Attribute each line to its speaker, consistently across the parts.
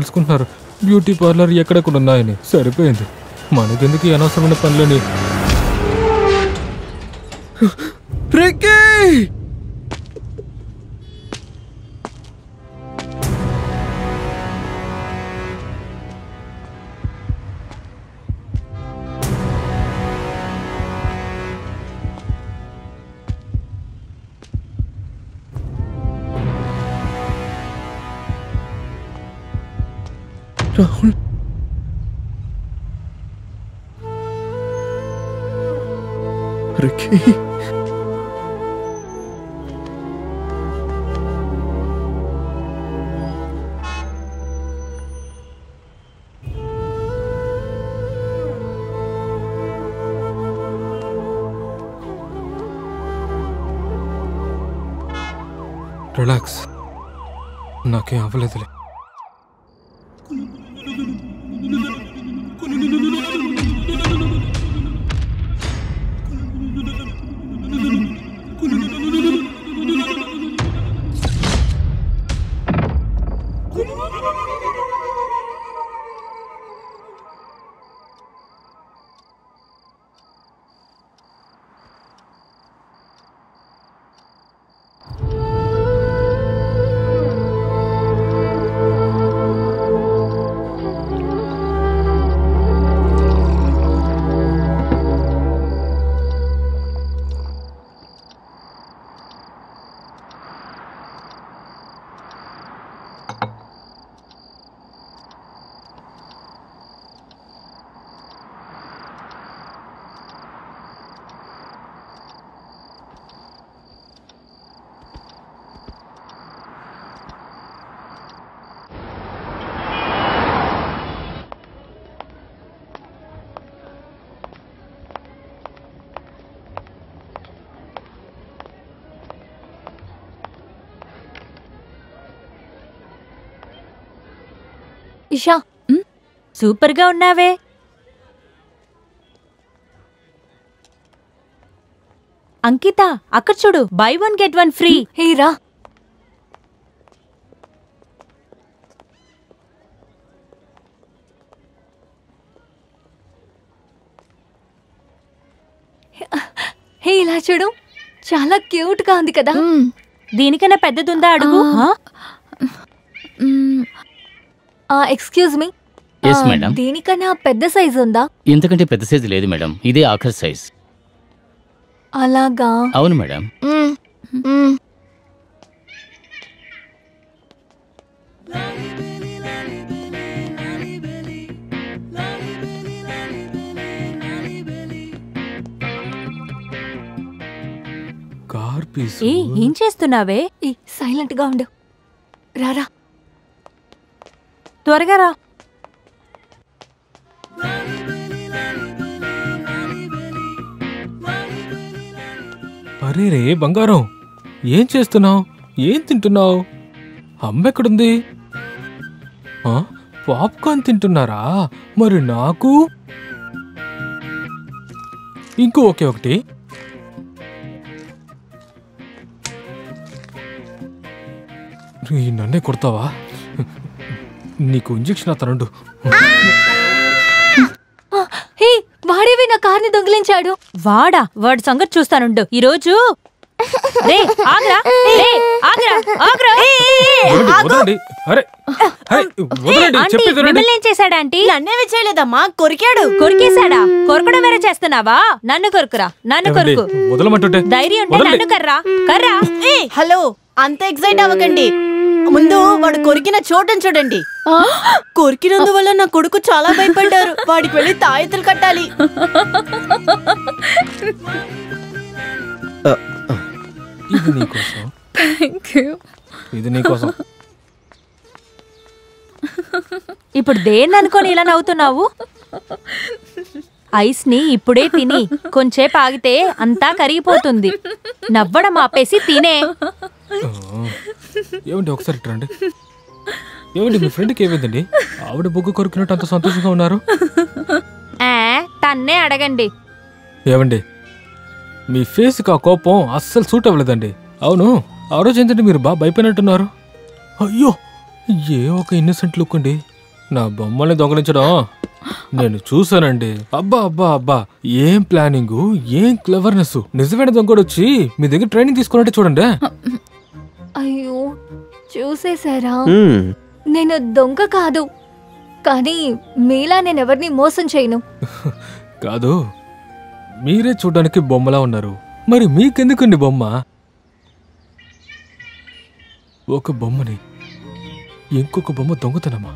Speaker 1: తెలుసుకుంటున్నారు beauty parlour ఎక్కడెక్కడ ఉన్నాయని. సరిపోయింది, మనకెందుకు ఈ అనవసరమైన పనులని. రాహుల్, రిక్కీ, రిలాక్స్, నాకేం అవ్వలేదులే.
Speaker 2: ఇషా, సూపర్ గా ఉన్నావే. అంకిత, అక్కడ చూడు, బై 1 get 1 ఫ్రీ.
Speaker 3: హే రా. హే, ఇలా చూడు, చాలా క్యూట్ గా ఉంది కదా.
Speaker 2: దీనికన్నా పెద్దదుందా అడుగు.
Speaker 3: ఎక్స్క్యూజ్ మీ, దీనికన్నా పెద్ద సైజు ఉందా?
Speaker 4: ఇంతకంటే పెద్ద సైజు లేదు మేడం, ఇదే ఆఖరి సైజ్.
Speaker 3: అలాగా?
Speaker 4: అవును మేడం.
Speaker 2: ఏం చేస్తున్నావే?
Speaker 3: సైలెంట్ గా ఉండు. రారా,
Speaker 2: త్వరగా రా.
Speaker 1: అరే రే బంగారం, ఏం చేస్తున్నావు? ఏం తింటున్నావు? అమ్మెక్కడుంది? పాప్కార్న్ తింటున్నారా? మరి నాకు ఇంకో ఒకే ఒకటి. నన్నే కొడతావా? నీకు ఇంజెక్షన్ అతనుండు.
Speaker 3: వాడేవి నా కార్ని దొంగిలించాడు.
Speaker 2: వాడి సంగతి చూస్తానుండు ఈరోజు. మిమ్మల్ని ఏం చేశాడా ఆంటీ?
Speaker 5: నన్నేవి చేయలేదమ్మా, కొరికాడు.
Speaker 2: కొరికేశాడా? కొరకడం వేరే చేస్తున్నావా? నన్ను కొరుకురా, నన్ను కొరుకు. ధైర్యం ఉంటే నన్ను కర్రా.
Speaker 5: హలో, అంత ఎక్సైట్ అవ్వకండి. ముందు వాడు కొరికిన చోటని చూడండి. కొరికినందువల్ల నా కొడుకు చాలా భయపడ్డారు. వాడికి వెళ్ళి తాయెత్తులు కట్టాలి.
Speaker 2: ఇప్పుడు దేన్ని అనుకోని ఇలా నవ్వుతున్నావు? ఐస్ ని ఇప్పుడే తిని కొంచేపు ఆగితే అంతా కరిగిపోతుంది. నవ్వడం ఆపేసి తినే.
Speaker 1: ఏమండి ఒకసారి రండి. ఏమండి మీ ఫ్రెండ్కి ఏమైందండి? ఆవిడ బొగ్గు కొరుకున్నట్టు అంత సంతోషంగా ఉన్నారు.
Speaker 2: తన్నే అడగండి.
Speaker 1: ఏమండి మీ ఫేస్కి ఆ కోపం అస్సలు సూట్ అవ్వలేదండి. అవును, ఆ రోజు ఏంటంటే మీరు బాగా భయపోయినట్టున్నారు. అయ్యో, ఏ ఒక ఇన్నోసెంట్ లుక్ అండి. నా బొమ్మల్ని దొంగలించడం నేను చూసానండి. అబ్బా అబ్బా అబ్బా, ఏం ప్లానింగ్, ఏం క్లెవర్నెస్. నిజమైన దొంగడు వచ్చి మీ దగ్గర ట్రైనింగ్ తీసుకున్నట్టే చూడండి.
Speaker 3: అయ్యో చూసేశారా? నేను దొంగ కాదు, కానీ మీలా నేను ఎవరిని మోసం చేయను.
Speaker 1: కాదు, మీరే చూడడానికి బొమ్మలా ఉన్నారు. మరి మీకెందుకండి బొమ్మ? ఒక బొమ్మని ఇంకొక బొమ్మ దొంగతనమా?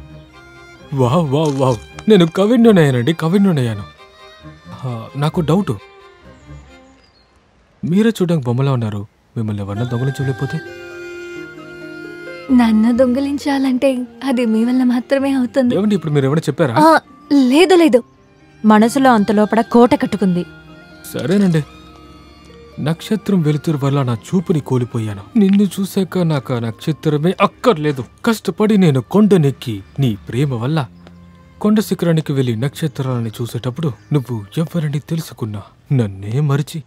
Speaker 1: వావ్ వావ్ వావ్, నేను కవిన్యునయ్యానండి, కవిన్యునయ్యాను. నాకు డౌట్, మీరే చూడడానికి బొమ్మలా ఉన్నారు, మిమ్మల్ని ఎవరన్నా దొంగలించలేకపోతే?
Speaker 3: నన్ను దొంగిలించాలంటే అది మీ వల్ల మాత్రమే అవుతుంది.
Speaker 1: ఏమండి ఇప్పుడు మీరు ఎవరైనా చెప్పారా?
Speaker 3: లేదు లేదు,
Speaker 2: మనసులో అంత లోపల కోట కట్టుకుంది.
Speaker 1: సరేనండి, నక్షత్రం వెలుతురు వల్ల నా చూపుని కోల్పోయాను. నిన్ను చూశాక నాకు ఆ నక్షత్రమే అక్కర్లేదు. కష్టపడి నేను కొండనెక్కి నీ ప్రేమ వల్ల కొండ శిఖరానికి వెళ్లి నక్షత్రాలని చూసేటప్పుడు నువ్వు ఎవరని తెలుసుకున్నా నన్నే మరిచి.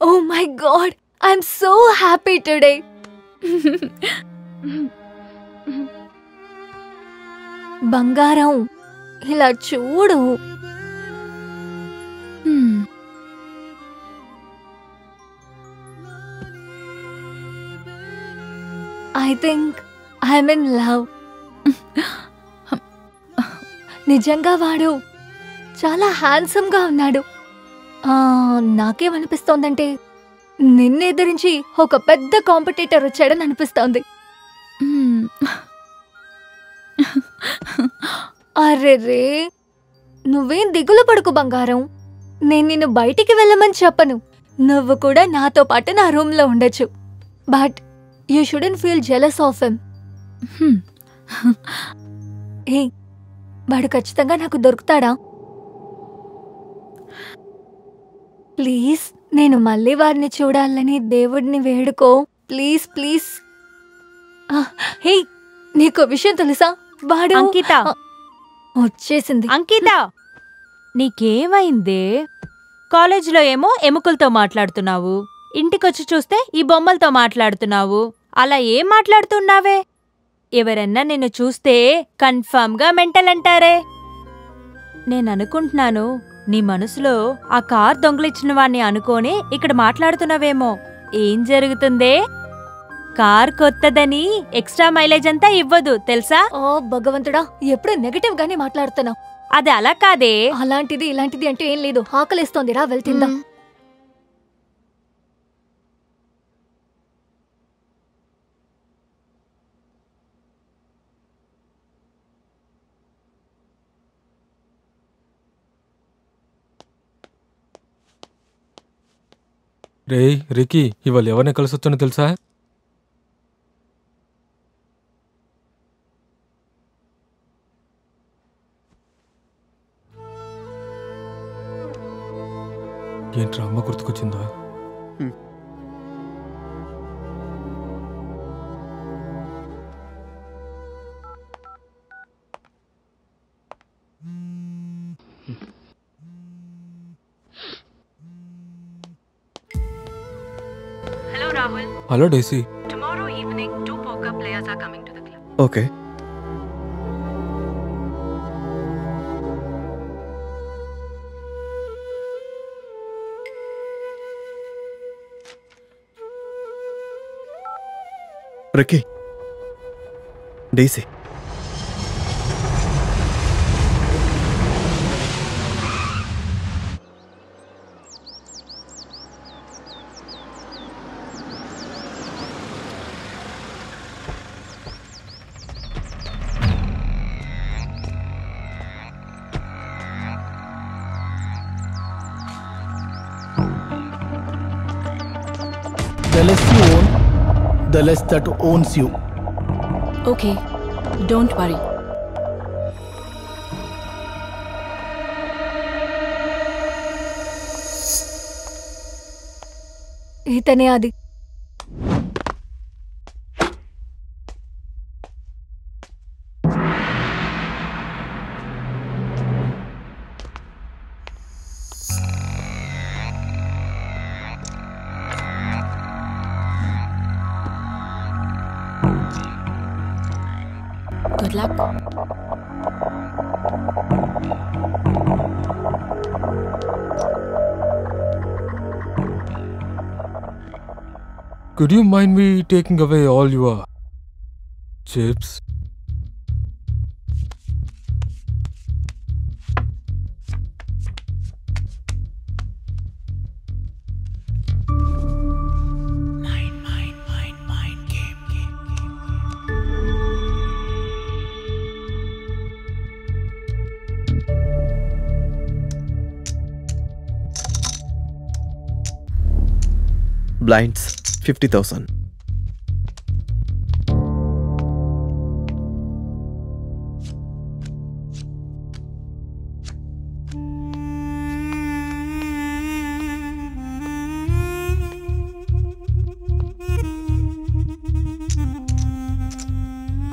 Speaker 3: Oh my God, I'm so happy today. బంగారం, ఇలా చూడు. I think I'm in love. నిజంగా వాడు చాలా హ్యాండ్సమ్ గా ఉన్నాడు. నాకేమనిపిస్తోందంటే నిన్ను ఎదిరించి ఒక పెద్ద కాంపిటీటర్ వచ్చాడని అనిపిస్తోంది. అరెరే, నువ్వేం దిగులు పడుకు బంగారం, నేను నిన్ను బయటికి వెళ్ళమని చెప్పను. నువ్వు కూడా నాతో పాటు నా రూమ్ లో ఉండొచ్చు. But you shouldn't feel jealous of him. ఏ, వాడు ఖచ్చితంగా నాకు దొరుకుతాడా? ప్లీజ్, నేను మళ్ళీ వారిని చూడాలని దేవుడిని వేడుకో. Please please. హే, నీకో విషయం తెలుసా? వాడు
Speaker 2: అంకిత
Speaker 3: వచ్చేసింది.
Speaker 2: అంకిత, నీకేమైందే? కాలేజీలో ఏమో ఎముకలతో మాట్లాడుతున్నావు, ఇంటికొచ్చి చూస్తే ఈ బొమ్మలతో మాట్లాడుతున్నావు. అలా ఏం మాట్లాడుతున్నావే? ఎవరన్నా నిన్ను చూస్తే కన్ఫర్మ్గా మెంటల్ అంటారే. నేననుకుంటున్నాను నీ మనసులో ఆ కార్ దొంగలిచ్చిన వాణ్ణి అనుకోని ఇక్కడ మాట్లాడుతున్నావేమో. ఏం జరుగుతుందే? కార్ కొత్తదని ఎక్స్ట్రా మైలేజ్ అంతా ఇవ్వదు తెలుసా?
Speaker 3: ఓ భగవంతుడా, ఎప్పుడు నెగటివ్ గానే మాట్లాడుతున్నావు.
Speaker 2: అది అలా కాదే.
Speaker 3: అలాంటిది ఇలాంటిది అంటే ఏం లేదు. ఆకలిస్తోంది, రా వెళ్తుందా?
Speaker 1: రే రికీ, ఇవాళ ఎవరిని కలిసి వచ్చానో తెలుసా? ఏంట్రా, అమ్మ గుర్తుకొచ్చిందా?
Speaker 6: Hello Rahul.
Speaker 1: Hello Daisy.
Speaker 6: Tomorrow evening, 2 poker players are coming to the club.
Speaker 7: Okay. Ricky. Daisy.
Speaker 8: The less you own, the less that owns you.
Speaker 6: Okay, don't worry.
Speaker 3: ఇతనే అది.
Speaker 6: Good luck.
Speaker 1: Could you mind me taking away all your chips?
Speaker 7: Blinds 50,000.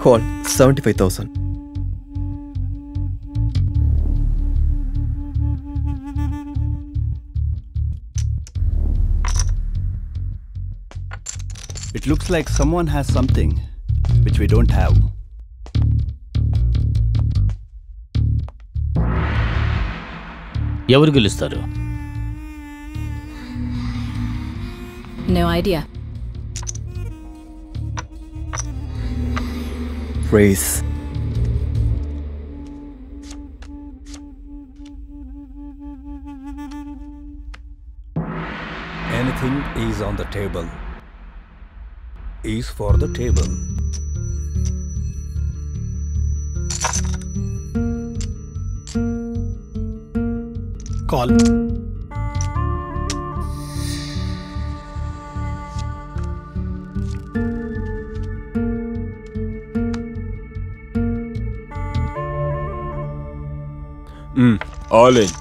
Speaker 7: Call 75,000.
Speaker 9: It looks like someone has something which we don't have.
Speaker 4: ఎవరు గెలుస్తారు?
Speaker 6: No idea.
Speaker 7: Raise.
Speaker 10: Anything is on the table is for the table.
Speaker 8: Call.
Speaker 11: All in.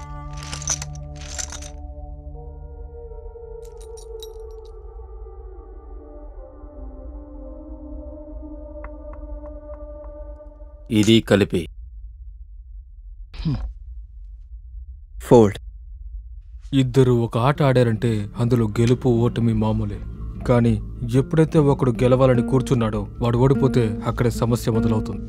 Speaker 11: ఇది కలిపి
Speaker 7: Fold.
Speaker 1: ఇద్దరు ఒక ఆట ఆడారంటే అందులో గెలుపు ఓటమి మామూలే. కానీ ఎప్పుడైతే ఒకడు గెలవాలని కూర్చున్నాడో వాడు ఓడిపోతే అక్కడే సమస్య మొదలవుతుంది.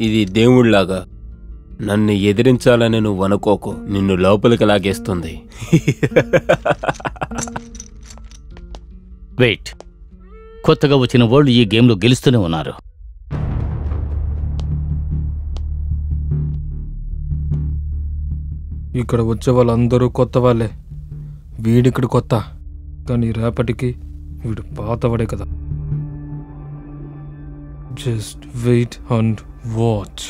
Speaker 11: ఇది దేవుళ్లాగా నన్ను ఎదిరించాలని నువ్వు అనుకోకు, నిన్ను లోపలికి లాగేస్తుంది.
Speaker 4: వెయిట్, కొత్తగా వచ్చిన వాళ్ళు ఈ గేమ్లో గెలుస్తూనే ఉన్నారు.
Speaker 1: ఇక్కడ వచ్చే వాళ్ళందరూ కొత్త వాళ్ళే. వీడిక్కడ కొత్త, కానీ రేపటికి వీడు పాతవాడే కదా. Just wait and watch.